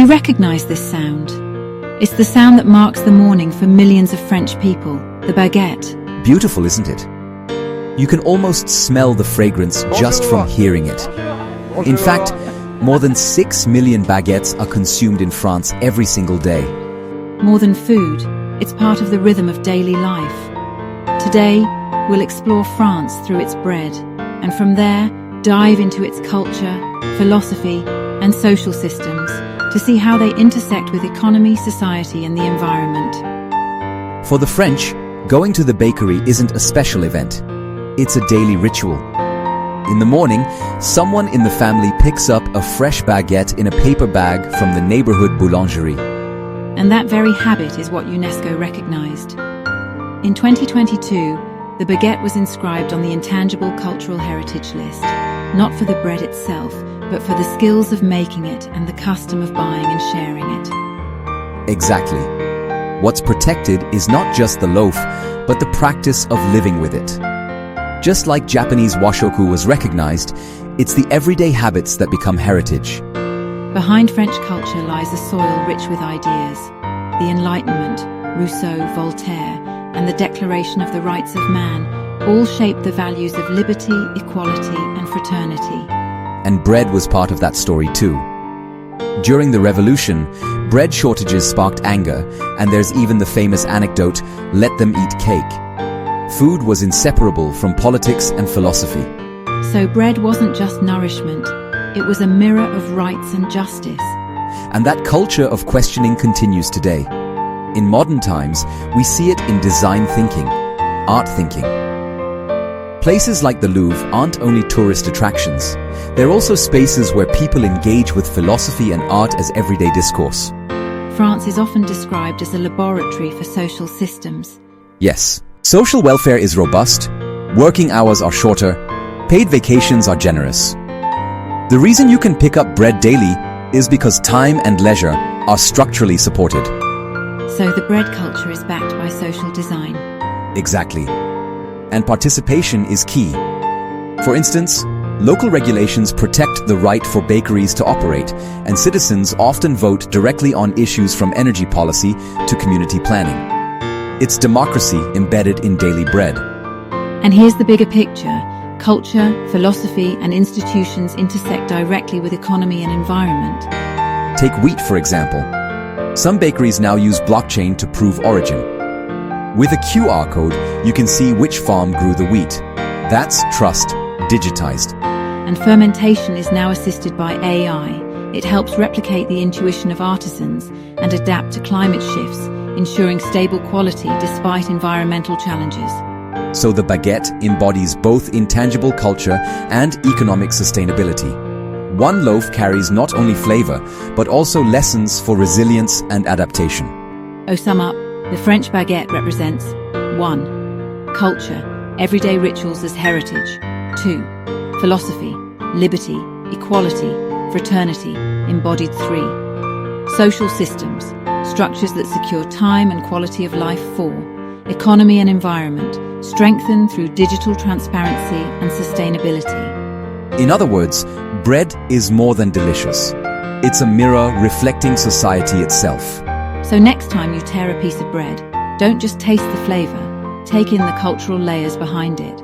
you recognize this sound? It's the sound that marks the morning for millions of French people, the baguette. Beautiful, isn't it? You can almost smell the fragrance just from hearing it. In fact, more than 6 million baguettes are consumed in France every single day. More than food, it's part of the rhythm of daily life. Today, we'll explore France through its bread, and from there, dive into its culture, philosophy, and social systems to see how they intersect with economy, society, and the environment. For the French, going to the bakery isn't a special event. It's a daily ritual. In the morning, someone in the family picks up a fresh baguette in a paper bag from the neighborhood boulangerie. And that very habit is what UNESCO recognized. In 2022, the baguette was inscribed on the Intangible Cultural Heritage list, not for the bread itself, but for the skills of making it and the custom of buying and sharing it. Exactly. What's protected is not just the loaf, but the practice of living with it. Just like Japanese washoku was recognized, it's the everyday habits that become heritage. Behind French culture lies a soil rich with ideas. The Enlightenment, Rousseau, Voltaire, and the Declaration of the Rights of Man all shaped the values of liberty, equality, and fraternity. And bread was part of that story too. During the revolution, bread shortages sparked anger, and there's even the famous anecdote, "Let them eat cake." Food was inseparable from politics and philosophy. So bread wasn't just nourishment, it was a mirror of rights and justice. And that culture of questioning continues today. In modern times, we see it in design thinking, art thinking. Places like the Louvre aren't only tourist attractions. They're also spaces where people engage with philosophy and art as everyday discourse. France is often described as a laboratory for social systems. Yes, social welfare is robust, working hours are shorter, paid vacations are generous. The reason you can pick up bread daily is because time and leisure are structurally supported. So the bread culture is backed by social design. Exactly. And participation is key. For instance, local regulations protect the right for bakeries to operate, and citizens often vote directly on issues from energy policy to community planning. It's democracy embedded in daily bread. And here's the bigger picture. Culture, philosophy, and institutions intersect directly with economy and environment. Take wheat, for example. Some bakeries now use blockchain to prove origin. With a QR code, you can see which farm grew the wheat. That's trust, digitized. And fermentation is now assisted by AI. It helps replicate the intuition of artisans and adapt to climate shifts, ensuring stable quality despite environmental challenges. So the baguette embodies both intangible culture and economic sustainability. One loaf carries not only flavor, but also lessons for resilience and adaptation. To sum up, the French baguette represents 1. Culture, everyday rituals as heritage. 2. Philosophy, liberty, equality, fraternity, embodied. 3. Social systems, structures that secure time and quality of life. 4. Economy and environment, strengthened through digital transparency and sustainability. In other words, bread is more than delicious. It's a mirror reflecting society itself. So next time you tear a piece of bread, don't just taste the flavor, take in the cultural layers behind it.